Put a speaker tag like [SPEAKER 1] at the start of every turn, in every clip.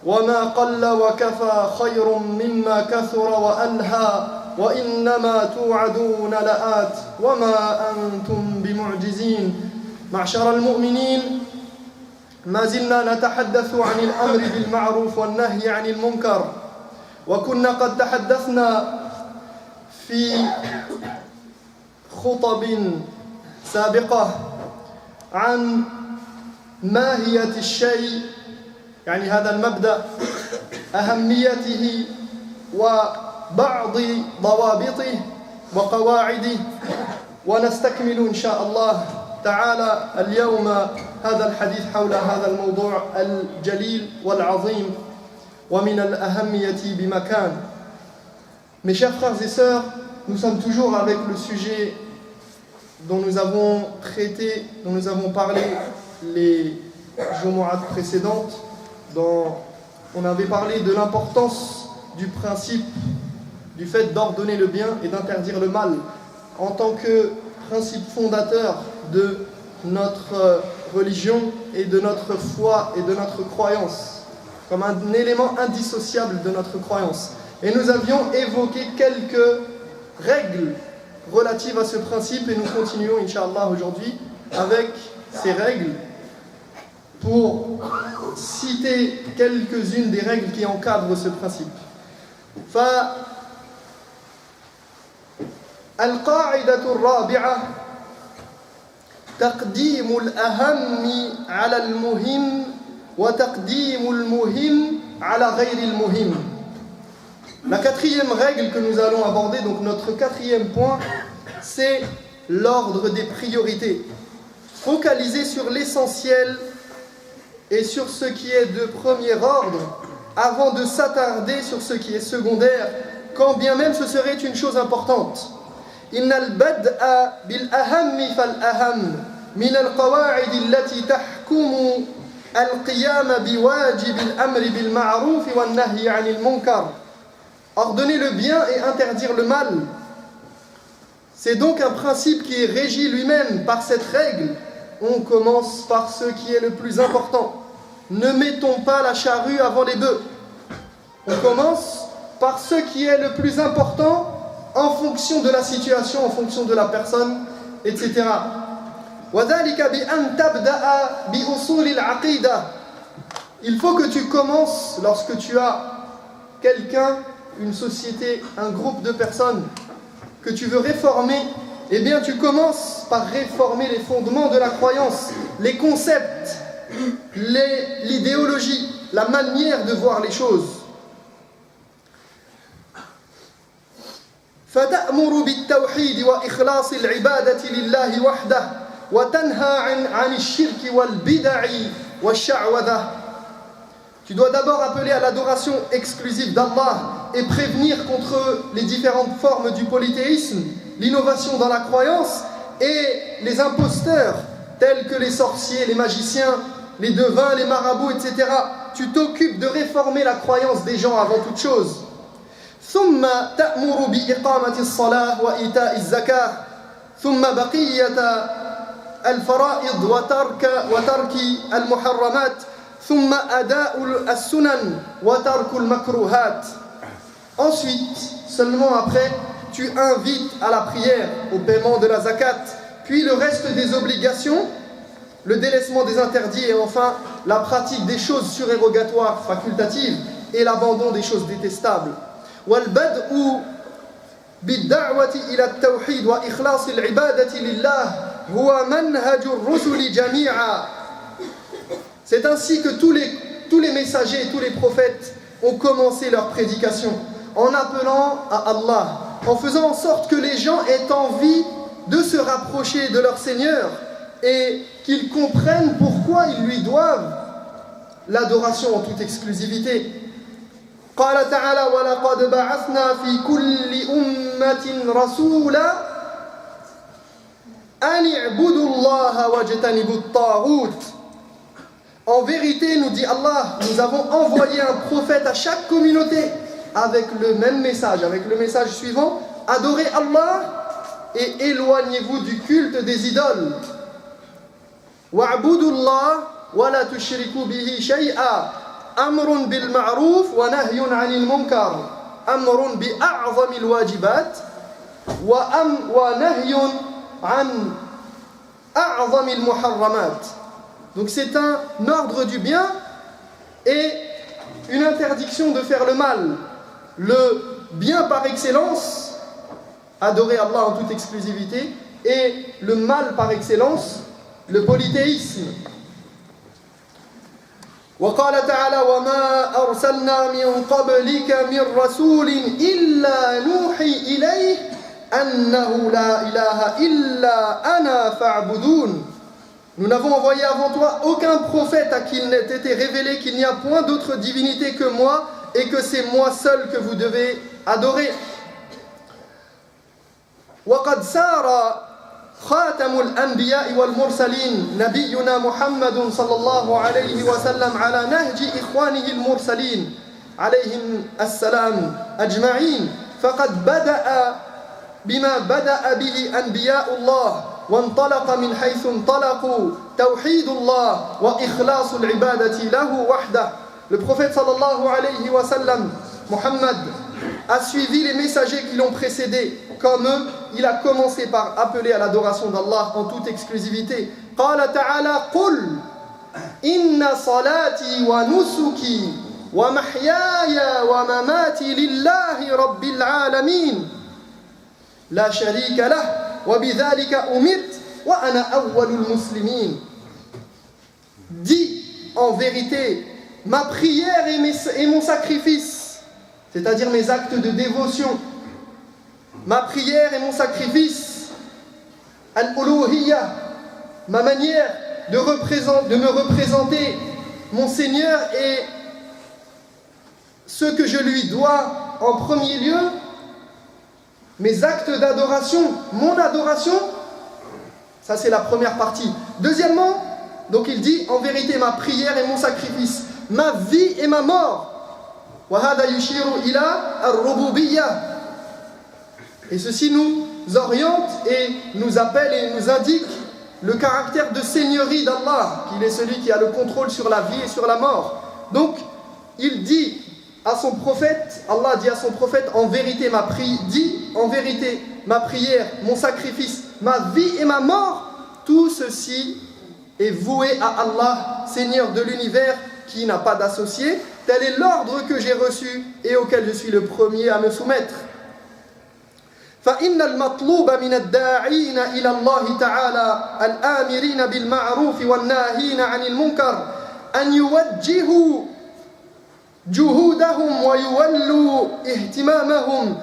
[SPEAKER 1] وما قل وكفى خير مما كثر وألهى وإنما توعدون لآت وما أنتم بمعجزين. معشر المؤمنين، ما زلنا نتحدث عن الأمر بالمعروف والنهي عن المنكر، وكنا قد تحدثنا في خطب سابقة عن ماهية الشيء، يعني هذا المبدأ، أهميته وبعض ضوابطه وقواعده، ونستكمل إن شاء الله تعالى اليوم هذا الحديث حول هذا الموضوع الجليل والعظيم ومن الأهمية بمكان. Mes chers frères et sœurs, nous sommes toujours avec le sujet dont nous avons traité, dont nous avons parlé les Jumu'at précédentes, dont on avait parlé de l'importance du principe du fait d'ordonner le bien et d'interdire le mal en tant que principe fondateur de notre religion et de notre foi et de notre croyance, comme un élément indissociable de notre croyance. Et nous avions évoqué quelques règles relatives à ce principe et nous continuons, Inch'Allah, aujourd'hui avec ces règles pour citer quelques-unes des règles qui encadrent ce principe. فالقاعدة الرابعة تقديم الأهم على المهم وتقديم المهم على غير المهم. La quatrième règle que nous allons aborder, donc notre quatrième point, c'est l'ordre des priorités. Focaliser sur l'essentiel et sur ce qui est de premier ordre avant de s'attarder sur ce qui est secondaire, quand bien même ce serait une chose importante. إن البدء بالأهم فالأهم من القواعد التي تحكم القيام بواجب الأمر بالمعروف والنهي عن المنكر. Ordonner le bien et interdire le mal. C'est donc un principe qui est régi lui-même par cette règle. On commence par ce qui est le plus important. Ne mettons pas la charrue avant les bœufs. On commence par ce qui est le plus important en fonction de la situation, en fonction de la personne, etc. وذلك بأن تبدأ بأصول العقيدة. Il faut que tu commences, lorsque tu as quelqu'un, une société, un groupe de personnes que tu veux réformer, eh bien tu commences par réformer les fondements de la croyance, les concepts, l'idéologie, la manière de voir les choses. فتأمر بالتوحيد وإخلاص العبادة لله وحده وتنهى عن الشرك والبدع والشعوذة. Tu dois d'abord appeler à l'adoration exclusive d'Allah et prévenir contre les différentes formes du polythéisme, l'innovation dans la croyance et les imposteurs tels que les sorciers, les magiciens, les devins, les marabouts, etc. Tu t'occupes de réformer la croyance des gens avant toute chose. ثم تأمر بإقامة الصلاة وإيتاء الزكاة ثم بقية الفرائض وترك المحرمات ثم أداء السنن وترك المكروهات. Ensuite, seulement après, tu invites à la prière, au paiement de la zakat, puis le reste des obligations, le délaissement des interdits et enfin la pratique des choses surérogatoires, facultatives et l'abandon des choses détestables. والبدء بالدعوة إلى التوحيد وإخلاص العبادة لله هو منهج الرسل جميعا. C'est ainsi que tous les messagers et tous les prophètes ont commencé leur prédication en appelant à Allah, en faisant en sorte que les gens aient envie de se rapprocher de leur Seigneur et qu'ils comprennent pourquoi ils lui doivent l'adoration en toute exclusivité. قال تعالى ولقد بعثنا في كل أمة رسولا أن اعبدوا الله واجتنبوا الطاغوت. En vérité, nous dit Allah, nous avons envoyé un prophète à chaque communauté avec le même message, avec le message suivant: adorez Allah et éloignez-vous du culte des idoles. Wa'budu Allah wa la tushriku bihi shay'a. أمر بالمعروف ونهي عن المنكر أمر بأعظم الواجبات ونهي عن أعظم المحرمات. Donc c'est un ordre du bien et une interdiction de faire le mal. Le bien par excellence, adorer Allah en toute exclusivité, et le mal par excellence, le polythéisme. وقال تعالى وما أرسلنا من قبلك من رسول إلا نوحي إليه أنه لا إله إلا أنا فاعبدون. Nous n'avons envoyé avant toi aucun prophète à qui il n'ait été révélé qu'il n'y a point d'autre divinité que moi et que c'est moi seul que vous devez adorer. وقد سار خاتم الأنبياء والمرسلين نبينا محمد صلى الله عليه وسلم على نهج إخوانه المرسلين عليهم السلام أجمعين فقد بدأ بما بدأ به أنبياء الله وانطلق من حيث انطلقوا توحيد الله وإخلاص العبادة له وحده. Le prophète sallallahu alayhi wa sallam, Muhammad, a suivi les messagers qui l'ont précédé. Comme eux, il a commencé par appeler à l'adoration d'Allah en toute exclusivité. قال تعالى قل إن صلاتي ونسكي ومحياي ومماتي لله رب العالمين لا شريك له وبذلك أمرت وأنا أول المسلمين. Dis en vérité, ma prière et mon sacrifice, c'est-à-dire mes actes de dévotion, ma prière et mon sacrifice, al-uluhiyya, ma manière de me représenter, mon Seigneur et ce que je lui dois en premier lieu, mes actes d'adoration, mon adoration, ça c'est la première partie. Deuxièmement, donc il dit en vérité ma prière et mon sacrifice, ma vie et ma mort. وهذا يشير إلى الربوبية. Et ceci nous oriente et nous appelle et nous indique le caractère de seigneurie d'Allah, qu'il est celui qui a le contrôle sur la vie et sur la mort. Donc, il dit à son prophète, Allah dit à son prophète, en vérité ma prière, mon sacrifice, ma vie et ma mort, tout ceci est voué à Allah, Seigneur de l'univers, qui n'a pas d'associé. Tel est l'ordre que j'ai reçu et auquel je suis le premier à me soumettre. فإن المطلوب من الداعين إلى الله تعالى الآمرين بالمعروف والناهين عن المنكر أن يوجهوا جهودهم ويولوا اهتمامهم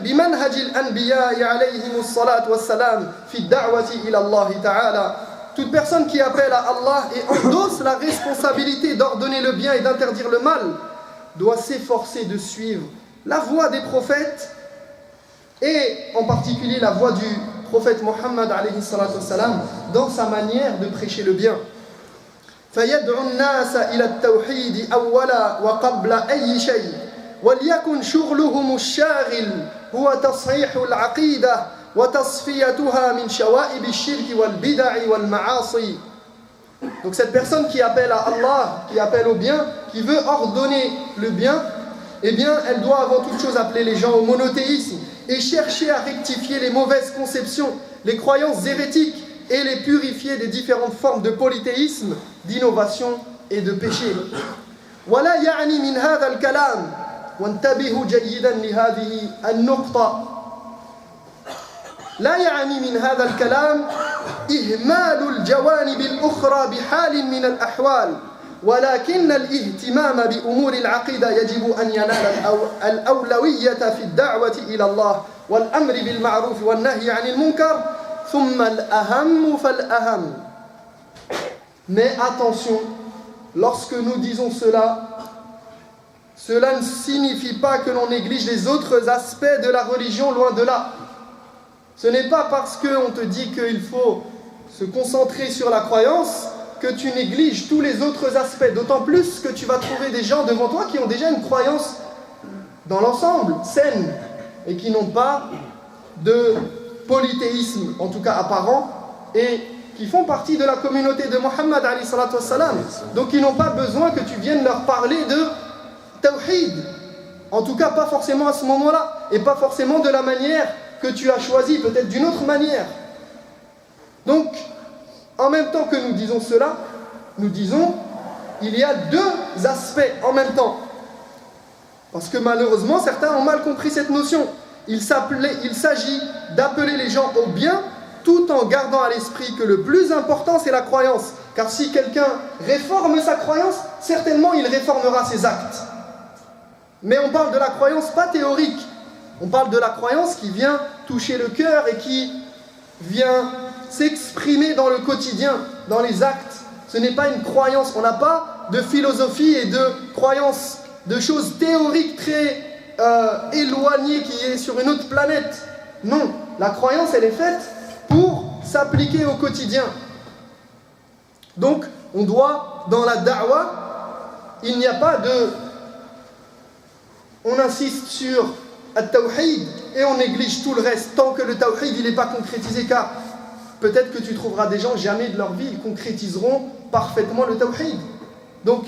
[SPEAKER 1] بمنهج الأنبياء عليهم الصلاة والسلام في الدعوة إلى الله تعالى. Toute personne qui appelle à Allah et endosse la responsabilité d'ordonner le bien et d'interdire le mal doit s'efforcer de suivre la voie des prophètes et en particulier la voie du prophète Muhammad alayhi salatu wassalam dans sa manière de prêcher le bien. فيدعو الناس إلى التوحيد أولا وقبل أي شيء وليكن شغلهم الشاغل هو تصحيح العقيدة وتصفيتها من شوائب الشرك والبدع والمعاصي. Donc cette personne qui appelle à Allah, qui appelle au bien, qui veut ordonner le bien, eh bien elle doit avant toute chose appeler les gens au monothéisme et chercher à rectifier les mauvaises conceptions, les croyances hérétiques et les purifier des différentes formes de polythéisme, d'innovation et de péché. ولا يعني من هذا الكلام وانتبهوا جيدا لهذه النقطة لا يعني من هذا الكلام إهمال الجوانب الأخرى بحال من الأحوال ولكن الاهتمام بأمور العقيدة يجب أن ينال الأولوية في الدعوة إلى الله والأمر بالمعروف والنهي عن المنكر ثم الأهم فالأهم. Mais attention, lorsque nous disons cela, cela ne signifie pas que l'on néglige les autres aspects de la religion, loin de là. Ce n'est pas parce qu'on te dit qu'il faut se concentrer sur la croyance que tu négliges tous les autres aspects. D'autant plus que tu vas trouver des gens devant toi qui ont déjà une croyance dans l'ensemble saine et qui n'ont pas de polythéisme, en tout cas apparent, et qui font partie de la communauté de Mohammed alayhi salatu wassalam. Donc ils n'ont pas besoin que tu viennes leur parler de tawhid. En tout cas, pas forcément à ce moment-là, et pas forcément de la manière que tu as choisie, peut-être d'une autre manière. Donc, en même temps que nous disons cela, nous disons, il y a deux aspects en même temps. Parce que malheureusement, certains ont mal compris cette notion. Il s'agit d'appeler les gens au bien, tout en gardant à l'esprit que le plus important, c'est la croyance. Car si quelqu'un réforme sa croyance, certainement il réformera ses actes. Mais on parle de la croyance pas théorique. On parle de la croyance qui vient toucher le cœur et qui vient s'exprimer dans le quotidien, dans les actes. Ce n'est pas une croyance. On n'a pas de philosophie et de croyance, de choses théoriques très éloignées qui est sur une autre planète. Non, la croyance, elle est faite pour s'appliquer au quotidien. Donc, on doit, dans la da'wah, il n'y a pas de... On insiste sur le tawhid et on néglige tout le reste tant que le tawhid il n'est pas concrétisé, car peut-être que tu trouveras des gens, jamais de leur vie, ils concrétiseront parfaitement le tawhid. Donc,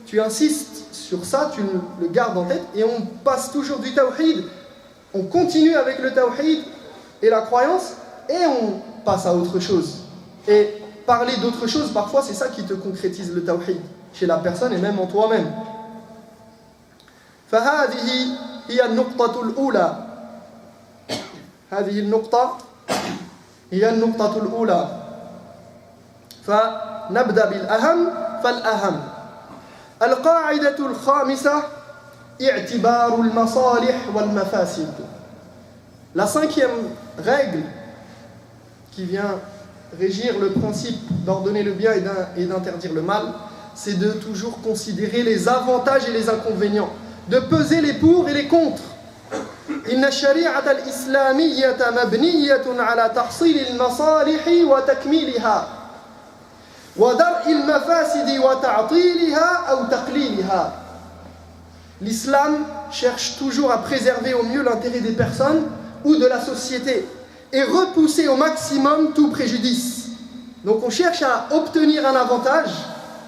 [SPEAKER 1] tu insistes sur ça, tu le gardes en tête et on passe toujours du tawhid, on continue avec le tawhid et la croyance et on passe à autre chose. Et parler d'autre chose, parfois c'est ça qui te concrétise le tawhid chez la personne et même en toi-même. فهذه هي النقطة الأولى. هذه النقطة هي النقطة الأولى. فنبدأ بالأهم فالأهم. القاعدة الخامسة اعتبار المصالح والمفاسد. La cinquième règle qui vient régir le principe d'ordonner le bien et d'interdire le mal, c'est de toujours considérer les avantages et les inconvénients, de peser les pour et les contre. إن الشريعة الإسلامية مبنية على تحصيل المصالح وتكميلها ودرء المفاسد وتعطيلها أو تقليلها. L'islam cherche toujours à préserver au mieux l'intérêt des personnes ou de la société et repousser au maximum tout préjudice. Donc on cherche à obtenir un avantage,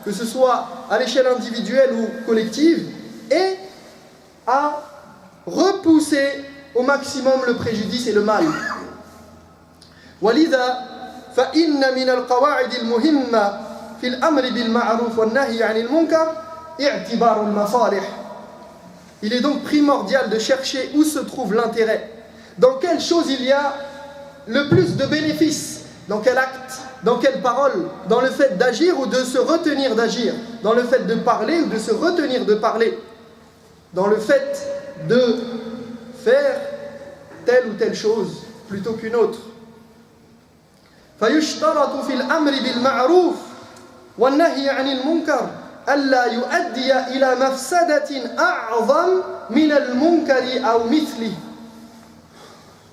[SPEAKER 1] que ce soit à l'échelle individuelle ou collective, et à repousser au maximum le préjudice et le mal. ولذا فإن من القواعد المهمة في الأمر بالمعروف والنهي عن المنكر اعتبار المصالح. Il est donc primordial de chercher où se trouve l'intérêt, dans quelle chose il y a le plus de bénéfices, dans quel acte, dans quelle parole, dans le fait d'agir ou de se retenir d'agir, dans le fait de parler ou de se retenir de parler, dans le fait de faire telle ou telle chose plutôt qu'une autre. فيشترط في الأمر بالمعروف والنهي عن المنكر ألا يؤدي إلى مفسدة أعظم من المنكر أو مثله.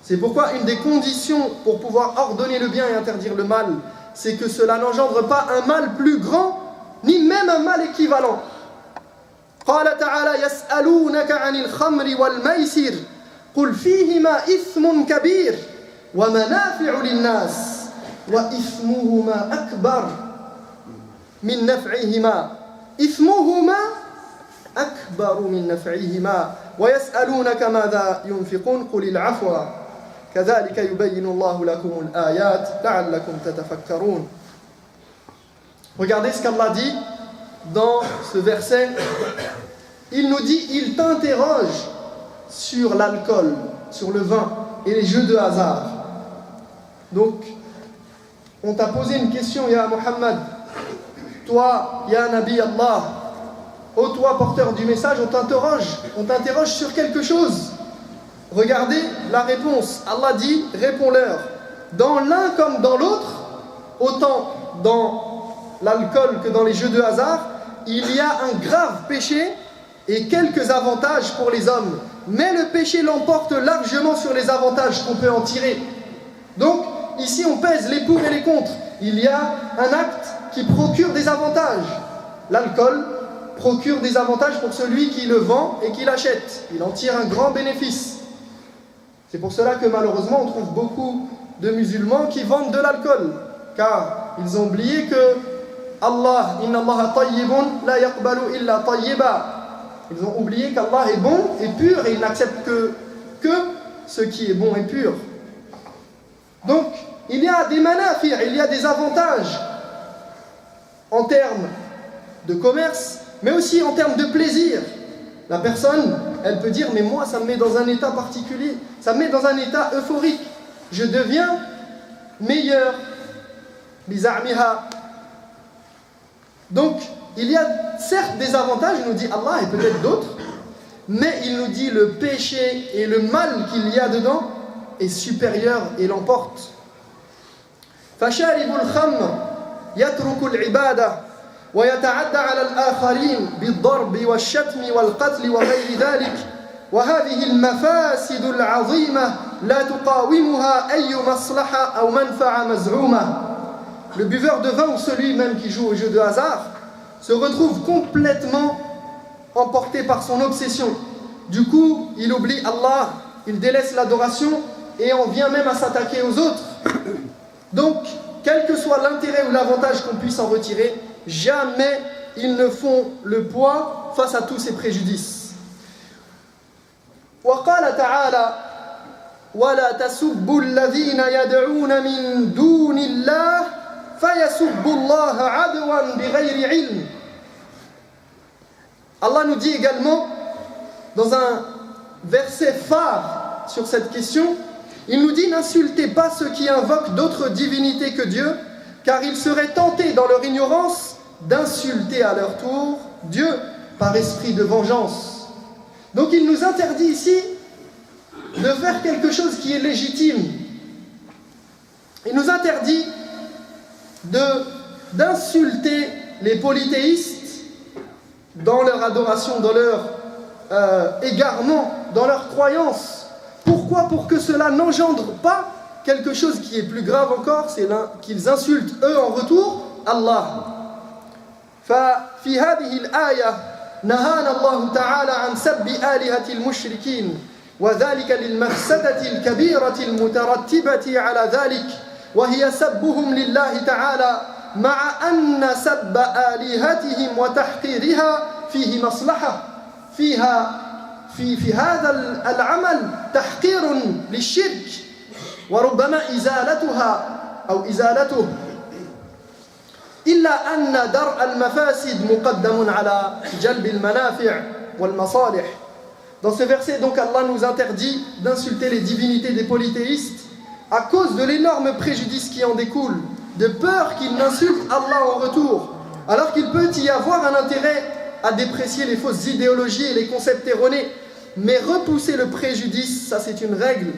[SPEAKER 1] C'est pourquoi une des conditions pour pouvoir ordonner le bien et interdire le mal, c'est que cela n'engendre pas un mal plus grand, ni même un mal équivalent. قال تعالى يسألونك عن الخمر والميسر قل فيهما إثم كبير ومنافع للناس وإثمهما أكبر من نفعهما إثمهما أكبر من نفعهما ويسألونك ماذا ينفقون قل العفو كذلك يبين الله لكم الآيات لعلكم تتفكرون. Regardez ce qu'Allah dit dans ce verset. Il nous dit, il t'interroge sur l'alcool, sur le vin et les jeux de hasard. Donc, on t'a posé une question, ya Muhammad, toi, ya Nabi Allah, ô toi porteur du message, on t'interroge sur quelque chose. Regardez la réponse. Allah dit, réponds-leur. Dans l'un comme dans l'autre, autant dans l'alcool que dans les jeux de hasard, il y a un grave péché et quelques avantages pour les hommes. Mais le péché l'emporte largement sur les avantages qu'on peut en tirer. Donc, ici on pèse les pour et les contre. Il y a un acte qui procure des avantages. L'alcool procure des avantages pour celui qui le vend et qui l'achète. Il en tire un grand bénéfice. C'est pour cela que malheureusement on trouve beaucoup de musulmans qui vendent de l'alcool. Car Ils ont oublié que Allah, inna Allah tayyibun la yaqbalu illa tayyiba. Ils ont oublié qu'Allah est bon et pur et il n'accepte que ce qui est bon et pur. Donc, il y a des manafir, il y a des avantages en termes de commerce, mais aussi en termes de plaisir. La personne, elle peut dire, mais moi, ça me met dans un état particulier, ça me met dans un état euphorique. Je deviens meilleur. Bizarmiha. Donc, il y a certes des avantages, il nous dit Allah, et peut-être d'autres, mais il nous dit le péché et le mal qu'il y a dedans est supérieur et l'emporte. فشارب الخمر يترك العبادة ويتعدى على الآخرين بالضرب والشتم والقتل وغير ذلك وهذه المفاسد العظيمة لا تقاومها أي مصلحة أو منفعة مزعومة. Le buveur de vin ou celui même qui joue au jeu de hasard se retrouve complètement emporté par son obsession. Du coup, il oublie Allah, il délaisse l'adoration et en vient même à s'attaquer aux autres. Donc, quel que soit l'intérêt ou l'avantage qu'on puisse en retirer, jamais ils ne font le poids face à tous ces préjudices. وقال تعالى ولا تسبوا الذين يدعون من دون الله فيسبوا الله عدوا بغير علم. Allah nous dit également dans un verset phare sur cette question, il nous dit n'insultez pas ceux qui invoquent d'autres divinités que Dieu, car ils seraient tentés dans leur ignorance d'insulter à leur tour Dieu par esprit de vengeance. Donc il nous interdit ici de faire quelque chose qui est légitime. Il nous interdit d'insulter les polythéistes dans leur adoration, dans leur égarement, dans leur croyance. Pourquoi? Pour que cela n'engendre pas quelque chose qui est plus grave encore, c'est qu'ils insultent eux en retour Allah. ففي هذه الآية نهانا الله تعالى عن سب آلهة المشركين وذلك للمفسدة الكبيرة المترتبة على ذلك وهي سبهم لله تعالى مع أن سب آلهتهم وتحقيرها فيه مصلحة في هذا العمل تحقير للشرك وربما إزالتها أو إزالته إلا أن درء المفاسد مقدم على جلب المنافع والمصالح. Dans ce verset, donc, Allah nous interdit d'insulter les divinités des polythéistes à cause de l'énorme préjudice qui en découle, de peur qu'ils n'insultent Allah en retour, alors qu'il peut y avoir un intérêt à déprécier les fausses idéologies et les concepts erronés. Mais repousser le préjudice, ça c'est une règle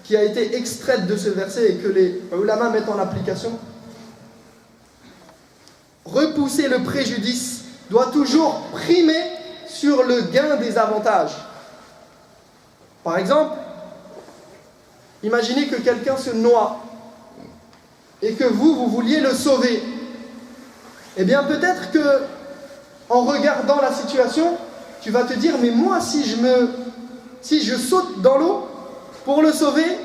[SPEAKER 1] qui a été extraite de ce verset et que les ulama mettent en application. Repousser le préjudice doit toujours primer sur le gain des avantages. Par exemple, imaginez que quelqu'un se noie et que vous vouliez le sauver. Eh bien peut-être que en regardant la situation, tu vas te dire mais moi si je saute dans l'eau pour le sauver,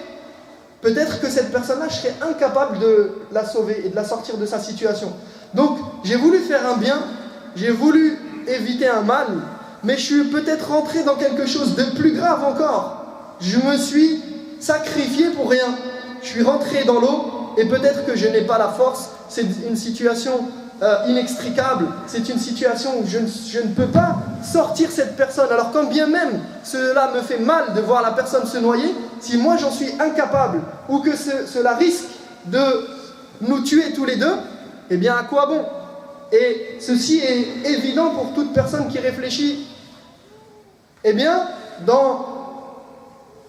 [SPEAKER 1] peut-être que cette personne-là, je serais incapable de la sauver et de la sortir de sa situation. Donc, j'ai voulu faire un bien, j'ai voulu éviter un mal, mais je suis peut-être rentré dans quelque chose de plus grave encore. Je me suis sacrifié pour rien. Je suis rentré dans l'eau et peut-être que je n'ai pas la force. C'est une situation inextricable. C'est une situation où je ne peux pas sortir cette personne. Alors quand bien même cela me fait mal de voir la personne se noyer, si moi j'en suis incapable ou que cela risque de nous tuer tous les deux, eh bien à quoi bon? Et ceci est évident pour toute personne qui réfléchit. Eh bien, dans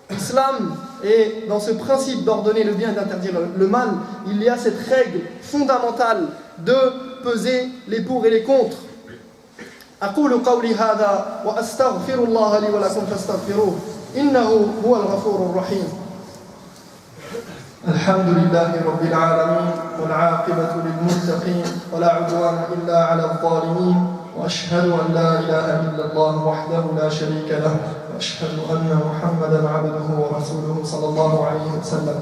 [SPEAKER 1] l'islam et dans ce principe d'ordonner le bien et d'interdire le mal, il y a cette règle fondamentale de peser les pour et les contre. أقول قولي هذا وأستغفر الله لي ولكم فاستغفروه إنه هو الغفور الرحيم. الحمد لله رب العالمين والعاقبة للمتقين ولا عدوان إلا على الظالمين وأشهد أن لا إله إلا الله وحده لا شريك له وأشهد أن محمدا عبده ورسوله صلى الله عليه وسلم.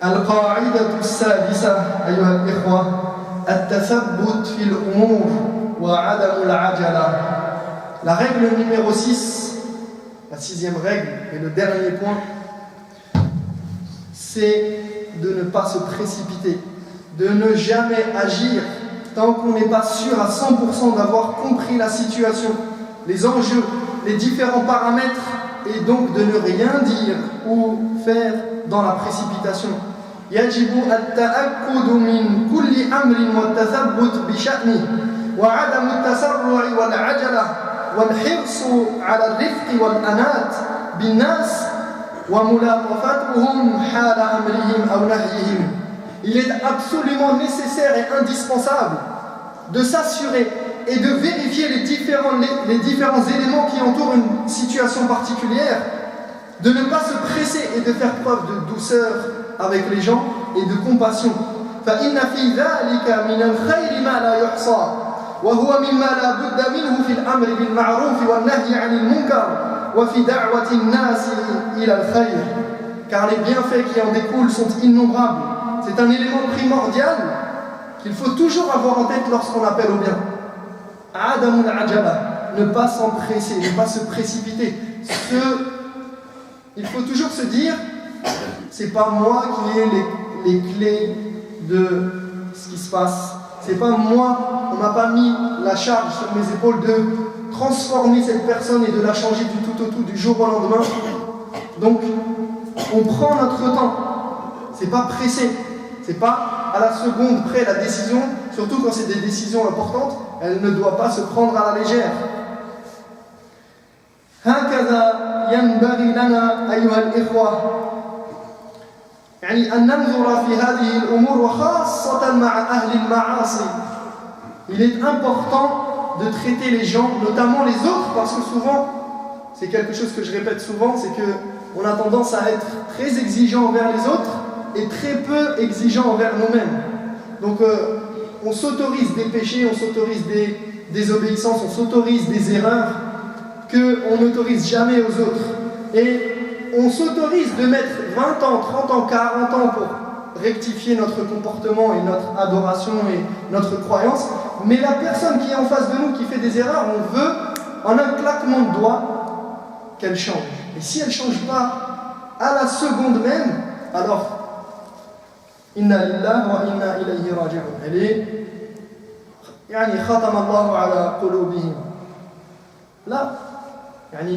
[SPEAKER 1] القاعدة السادسة أيها الإخوة التثبت في الأمور وعدم العجلة. La règle numéro 6, la sixième règle et le dernier point, c'est de ne pas se précipiter, de ne jamais agir tant qu'on n'est pas sûr à 100% d'avoir compris la situation, les enjeux, les différents paramètres, et donc de ne rien dire ou faire dans la précipitation. يجب التأكد من كل أمر والتثبت بشأنه وعدم التسرع والعجلة والحرص على الرفق والأنات بالناس وملاطفتهم حال أمرهم أو نهيهم. Il est absolument nécessaire et indispensable de s'assurer et de vérifier les différents éléments qui entourent une situation particulière, de ne pas se presser et de faire preuve de douceur avec les gens et de compassion. فإن في ذلك من الخير ما لا يحصى وهو مما لا بد منه في الأمر بالمعروف والنهي عن المنكر وفي دعوة الناس إلى الخير. Car les bienfaits qui en découlent sont innombrables. C'est un élément primordial qu'il faut toujours avoir en tête lorsqu'on appelle au bien. Adamul ajala, ne pas s'empresser, ne pas se précipiter. Il faut toujours se dire, c'est pas moi qui ai les clés de ce qui se passe. C'est pas moi, on m'a pas mis la charge sur mes épaules de transformer cette personne et de la changer du tout au tout, du jour au lendemain. Donc, on prend notre temps. C'est pas pressé. C'est pas à la seconde près la décision, surtout quand c'est des décisions importantes, elle ne doit pas se prendre à la légère. هكذا ينبغي لنا أيها الإخوة يعني أن ننظر في هذه الأمور وخاصة مع أهل المعاصي. Il est important de traiter les gens, notamment les autres, parce que souvent, c'est quelque chose que je répète souvent, c'est qu'on a tendance à être très exigeant envers les autres et très peu exigeant envers nous-mêmes. Donc on s'autorise des péchés, on s'autorise des désobéissances, on s'autorise des erreurs qu'on n'autorise jamais aux autres. Et on s'autorise de mettre 20 ans, 30 ans, 40 ans pour rectifier notre comportement et notre adoration et notre croyance. Mais la personne qui est en face de nous, qui fait des erreurs, on veut, en un claquement de doigts, qu'elle change. Et si elle ne change pas à la seconde même, alors Inna lillahi wa inna ilayhi raji'un. Elle est yani khatama Allahu ala qulubihim. Là, yani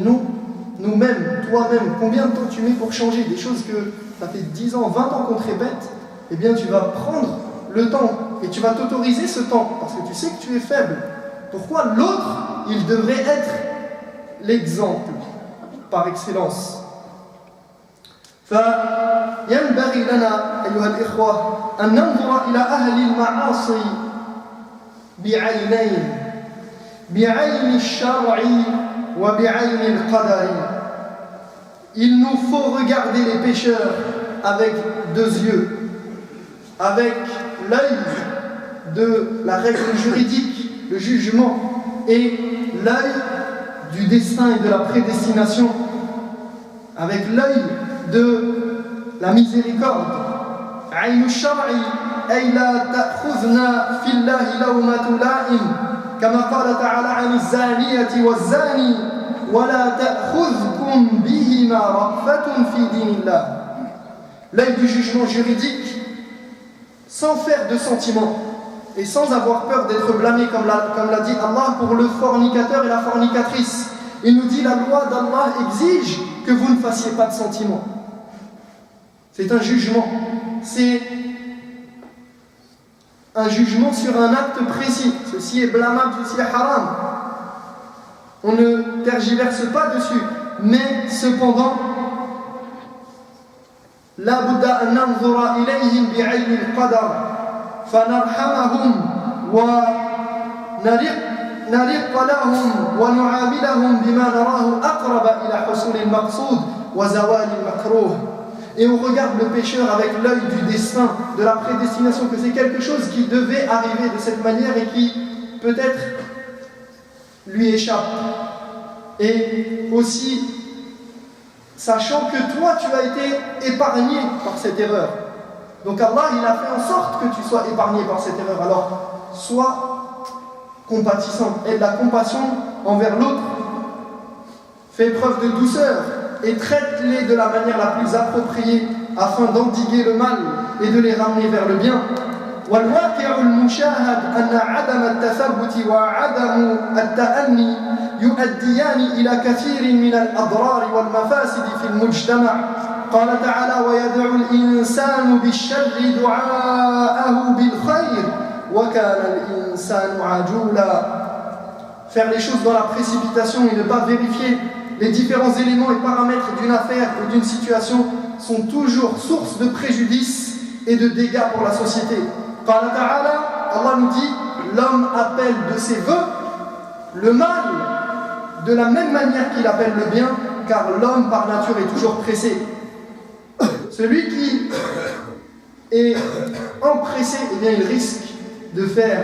[SPEAKER 1] nous-mêmes, toi-même, combien de temps tu mets pour changer des choses que ça fait 10 ans, 20 ans qu'on te répète? Eh bien, tu vas prendre le temps et tu vas t'autoriser ce temps parce que tu sais que tu es faible. Pourquoi l'autre, il devrait être l'exemple par excellence? فينبغي لنا أيها الإخوة أن ننظر إلى أهل المعاصي بعين الشرع وبعين القدر. Il nous faut regarder les pécheurs avec deux yeux, avec l'œil de la règle juridique, le jugement, et l'œil du destin et de la prédestination, avec l'œil de la miséricorde. عين الشرع أي لا تأخذنا في الله لومة لائم كما قال تعالى عن الزانية والزاني ولا تأخذكم بهما رأفة في دين الله. L'œil du jugement juridique sans faire de sentiment et sans avoir peur d'être blâmé comme l'a dit Allah pour le fornicateur et la fornicatrice. Il nous dit la loi d'Allah exige que vous ne fassiez pas de sentiment. C'est un jugement. C'est un jugement sur un acte précis. Ceci est blâmable, ceci est haram. On ne tergiverse pas dessus. Mais cependant, la budda an nanzura ilayhim bi'ayni al-qadar fanarhamahum wa نرق لهم ونعاملهم بما نراه أقرب إلى حصول المقصود وزوال المكروه. Et on regarde le pécheur avec l'œil du destin, de la prédestination, que c'est quelque chose qui devait arriver de cette manière et qui peut-être lui échappe. Et aussi, sachant que toi tu as été épargné par cette erreur, Donc Allah, il a fait en sorte que tu sois épargné par cette erreur. Alors, sois compatissant, aie de la compassion envers l'autre, fais preuve de douceur et traite-les de la manière la plus appropriée afin d'endiguer le mal et de les ramener vers le bien. والواقع المشاهد أن عدم التثبت وعدم التأني يؤديان إلى كثير من الأضرار والمفاسد في المجتمع. قال تعالى: ويدعو الإنسان بالشر دعاءه بالخير وكان الإنسان عجولا. Faire les choses dans la précipitation et ne pas vérifier les différents éléments et paramètres d'une affaire ou d'une situation sont toujours source de préjudice et de dégâts pour la société. قال تعالى, Allah nous dit, l'homme appelle de ses vœux le mal de la même manière qu'il appelle le bien, car l'homme par nature est toujours pressé. Celui qui est empressé, eh bien, il risque de faire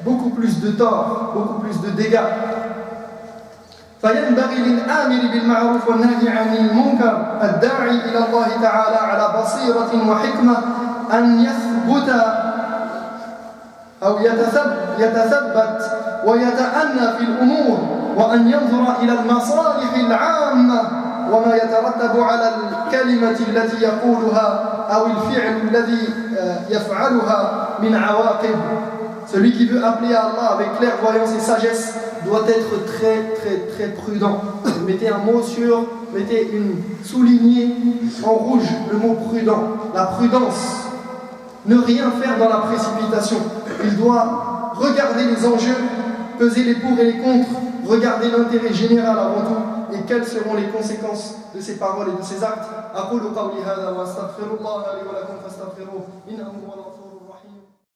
[SPEAKER 1] beaucoup plus de tort, beaucoup plus de dégâts. فينبغي للآمر بالمعروف والنهي عن المنكر الداعي إلى الله تعالى على بصيرة وحكمة أن يثبت أو يتثبت ويتأنى في الأمور وأن ينظر إلى المصالح العامة وما يترتب على الكلمة التي يقولها أو الفعل الذي يفعلها من عواقب. Celui qui veut appeler à Allah avec clairvoyance et sagesse doit être très prudent. Mettez un mot sur, mettez une soulignée en rouge, le mot prudent, la prudence. Ne rien faire dans la précipitation. Il doit regarder les enjeux, peser les pour et les contre, regarder l'intérêt général avant tout et quelles seront les conséquences de ses paroles et de ses actes. أقول قولي هذا وأستغفر الله لي ولكم فاستغفروه